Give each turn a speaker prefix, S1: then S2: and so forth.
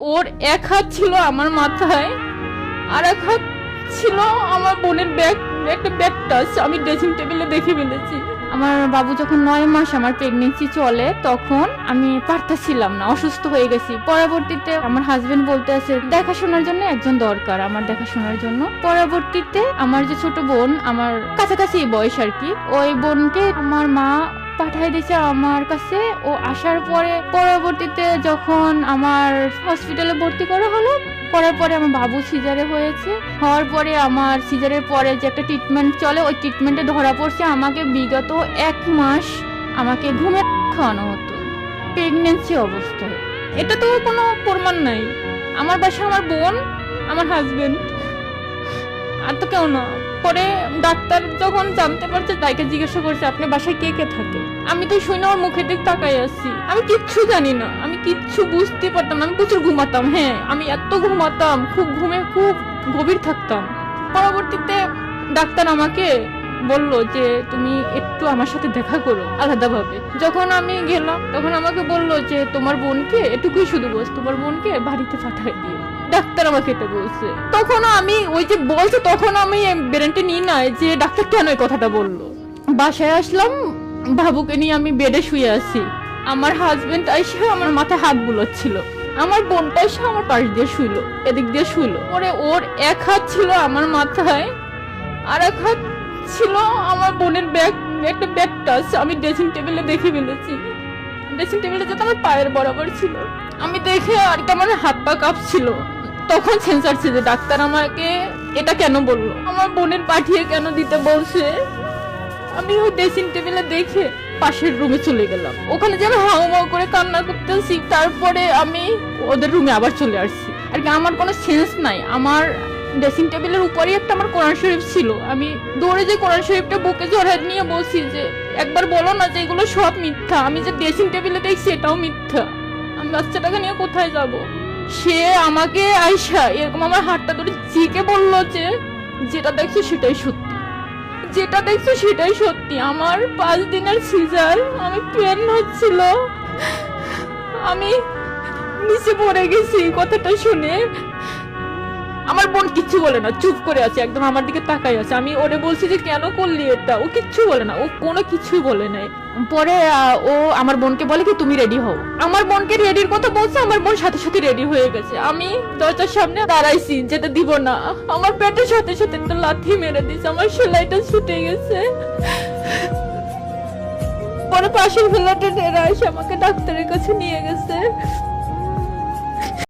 S1: ওর এক হাত ছিল আমার মাথায়, আর এক হাত ছিল আমার বোনের ব্যাগ, একটা ব্যাগ টাচ আমি ড্রেসিং টেবিলে দেখে ফেলেছি। আমার বাবু যখন 9 মাস আমার প্রেগনেন্সি চলে, তখন আমি পারতেছিলাম না, অসুস্থ হয়ে গেছি। পরবর্তীতে আমার হাজবেন্ড বলতে আছে দেখাশোনার জন্য একজন দরকার, আমার দেখাশোনার জন্য। পরবর্তীতে আমার যে ছোট বোন, আমার কাছাকাছি বয়স আর কি, ওই বোনকে আমার মা পাঠাই দিয়েছে আমার কাছে। ও আসার পরে পরবর্তীতে যখন আমার হসপিটালে ভর্তি করা হলো, করার পরে আমার বাবু সিজারে হয়েছে। হওয়ার পরে আমার সিজারের পরে যে একটা ট্রিটমেন্ট চলে, ওই ট্রিটমেন্টে ধরা পড়ছে আমাকে বিগত 1 মাস আমাকে ঘুমে খাওয়ানো হতো প্রেগনেন্সি অবস্থায়। এটা তো কোনো প্রমাণ নাই। আমার বাসা আমার বোন, আমার হাজবেন্ড, আর তো কেউ না। পরে ডাক্তার যখন জানতে পারছে, তাইকে জিজ্ঞাসা করছে আপনি বাসায় কে কে থাকে। আমি তো শুনে ওর মুখের দিক তাকাই আছি, আমি কিচ্ছু জানি না, আমি কিচ্ছু বুঝতে পারতাম না। আমি প্রচুর ঘুমাতাম, হ্যাঁ আমি এত ঘুমাতাম, খুব ঘুমে খুব গভীর থাকতাম। পরবর্তীতে ডাক্তার আমাকে বলল যে তুমি একটু আমার সাথে দেখা করো আলাদাভাবে। যখন আমি গেলাম তখন আমাকে বলল যে তোমার বোনকে এটুকুই শুধু বস, তোমার বোনকে বাড়িতে পাঠাই দিও। ডাক্তার আমাকে এটা বলছে। তখন আমি ওই যে বলছে, তখন আমি ব্রেনটে নিই নাই যে ডাক্তার কেন এই কথাটা বললো। বাসায় আসলাম, বাবুকে নিয়ে আমি বেডে শুয়ে আছি। আমার হাজবেন্ড এসে আমার মাথায় হাত বুলোচ্ছিল, আমার বোনটা এসে আমার পাশ দিয়ে শুইলো, এদিক দিয়ে শুইলো। পরে ওর এক হাত ছিল আমার মাথায়, আর এক হাত ছিল আমার বোনের ব্যাগ, একটা ব্যাগ টাচ আমি ড্রেসিং টেবিলে দেখে ফেলেছি। ড্রেসিং টেবিলে যেটা আমার পায়ের বরাবর ছিল, আমি দেখে আর কি আমার হাত পা কাঁপছিল। তখন সেন্সার ছিল যে ডাক্তার আমাকে এটা কেন বললো, আমার বোনের পাঠিয়ে কেন দিতে বলছে। আমি ওই ড্রেসিং টেবিলে দেখে পাশের রুমে চলে গেলাম। ওখানে যে আমি হাউমাউ করে কান্না করতেছি, তারপরে আমি ওদের রুমে আবার চলে আসছি। আর কি আমার কোনো সেন্স নাই। আমার ড্রেসিং টেবিলের উপরেই একটা আমার কোরআন শরীফ ছিল। আমি দৌড়ে যে কোরআন শরীফটা বুকে জড়ায় নিয়ে বলছি যে একবার বলো না যে এগুলো সব মিথ্যা, আমি যে ড্রেসিং টেবিলে দেখছি এটাও মিথ্যা, আমি বাচ্চাটাকে নিয়ে কোথায় যাব। সে আমাকে আয়শা এরকম আমার হাতটা ধরে ঝিকে বললো যে যেটা দেখছো সেটাই সত্যি, যেটা দেখছো সেটাই সত্যি। আমার 5 দিনের সিজার, আমি পেন হচ্ছিল, আমি নিচে পড়ে গেছি। কথাটা শুনে আমার বোন কিচ্ছু বলে না, চুপ করে আছে, একদম আমার দিকে তাকাই আছে। আমি ওরে বলছি যে কেন করলি এটা, ও কিচ্ছু বলে না, ও কোনো কিছুই বলে নাই। পরে ও আমার বোনকে বলে কি তুমি রেডি হও। আমার বোনকে রেডির কথা বলছে, আমার বোন সাথে সাথে রেডি হয়ে গেছে। আমি দরজার সামনে দাঁড়াইছি, যেতে দিব না। আমার পেটের সাথে সাথে একটা লাথি মেরে দিছে, আমার সেলাইটা ছুটে গেছে। পরে পাশের ফ্ল্যাটে এরা এসে আমাকে ডাক্তারের কাছে নিয়ে গেছে।